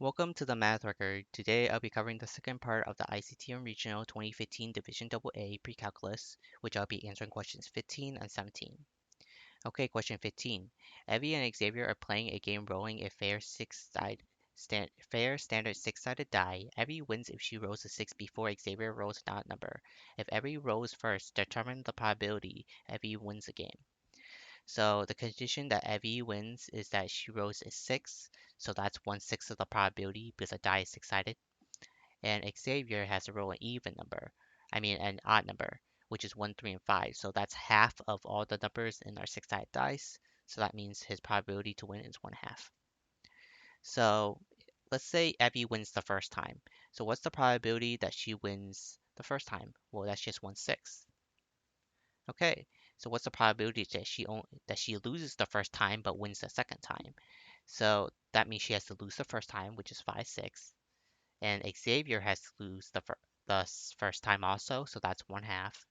Welcome to the Math Record. Today I'll be covering the second part of the ICTM Regional 2015 Division AA Precalculus, which I'll be answering questions 15 and 17. Okay, question 15. Evie and Xavier are playing a game rolling a fair standard six-sided die. Evie wins if she rolls a 6 before Xavier rolls an odd number. If Evie rolls first, determine the probability Evie wins the game. So the condition that Evie wins is that she rolls a 6, so that's 1/6 of the probability because the die is six-sided. And Xavier has to roll an even number, an odd number, which is 1, 3, and 5. So that's half of all the numbers in our six-sided dice. So that means his probability to win is 1/2. So let's say Evie wins the first time. So what's the probability that she wins the first time? Well, that's just 1/6. Okay, so what's the probability that she loses the first time but wins the second time? So that means she has to lose the first time, which is 5/6, and Xavier has to lose the first time also, so that's 1/2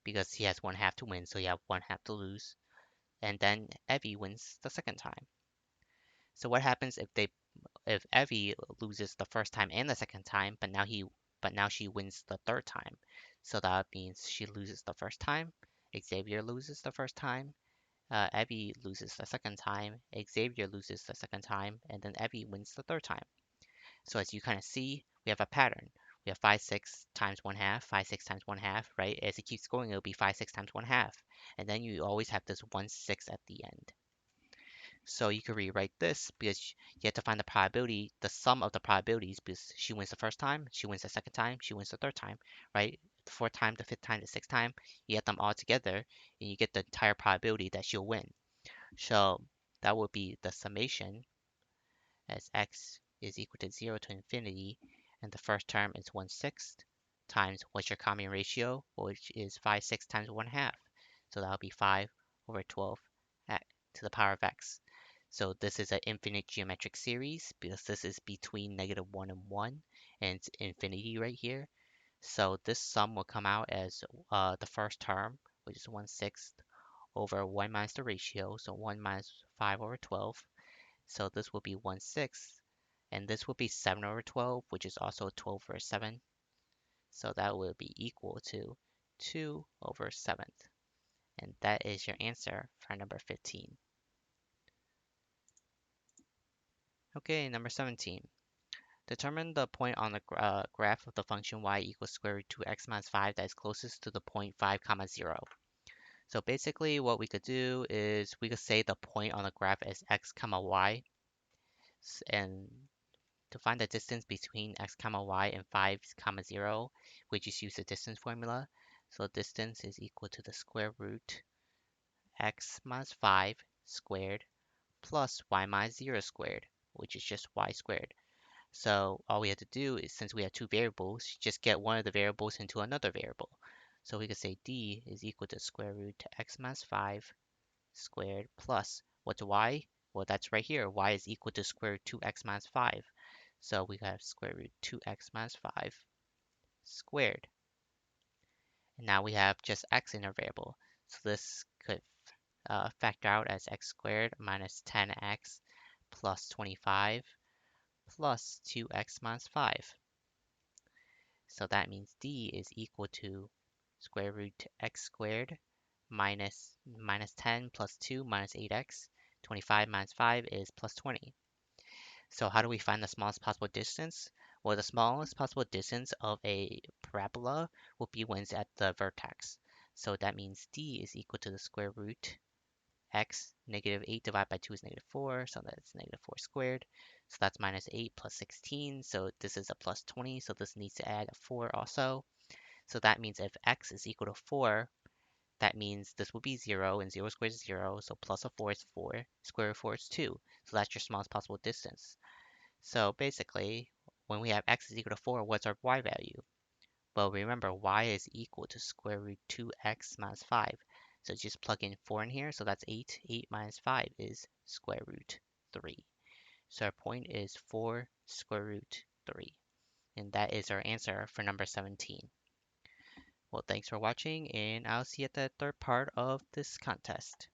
because he has 1/2 to win, so you have 1/2 to lose, and then Evie wins the second time. So what happens if Evie loses the first time and the second time, but now she wins the third time? So that means she loses the first time, Xavier loses the first time, Evie loses the second time, Xavier loses the second time, and then Evie wins the third time. So as you kind of see, we have a pattern. We have 5/6 times 1/2, 5/6 times 1/2, right? As it keeps going, it'll be 5/6 times 1/2. And then you always have this 1/6 at the end. So you could rewrite this because you have to find the probability, the sum of the probabilities, because she wins the first time, she wins the second time, she wins the third time, right? The fourth time, the fifth time, the sixth time, you get them all together, and you get the entire probability that she'll win. So that would be the summation as x is equal to 0 to infinity, and the first term is 1/6 times what's your common ratio, which is 5/6 times 1/2. So that'll be 5/12 to the power of x. So this is an infinite geometric series because this is between -1 and 1, and it's infinity right here. So this sum will come out as the first term, which is 1/6 over 1 minus the ratio, so 1 minus 5/12. So this will be 1/6, and this will be 7/12, which is also 12/7. So that will be equal to 2/7. And that is your answer for number 15. Okay, number 17. Determine the point on the graph of the function y equals square root 2x minus 5 that is closest to the point 5, comma 0. So basically what we could do is we could say the point on the graph is x, comma y. And to find the distance between x comma y and 5 comma 0, we just use the distance formula. So distance is equal to the square root x minus 5 squared plus y minus 0 squared, which is just y squared. So all we have to do is, since we have two variables, just get one of the variables into another variable. So we could say d is equal to square root x minus 5 squared plus, what's y? Well, that's right here. Y is equal to square root 2x minus 5. So we have square root 2x minus 5 squared. And now we have just x in our variable. So this could factor out as x squared minus 10x plus 25 plus 2x minus 5. So that means d is equal to square root x squared minus 10 plus 2 minus 8x. 25 minus 5 is plus 20. So how do we find the smallest possible distance? Well, the smallest possible distance of a parabola will be when it's at the vertex. So that means d is equal to the square root x. -8 divided by 2 is -4, so that's -4 squared. So that's minus 8 plus 16, so this is a plus 20, so this needs to add a 4 also. So that means if x is equal to 4, that means this will be 0, and 0 squared is 0, so plus a 4 is 4, square root of 4 is 2. So that's your smallest possible distance. So basically, when we have x is equal to 4, what's our y value? Well, remember, y is equal to square root 2x minus 5. So just plug in 4 in here, so that's 8. 8 minus 5 is square root 3. So our point is 4 square root 3. And that is our answer for number 17. Well, thanks for watching, and I'll see you at the third part of this contest.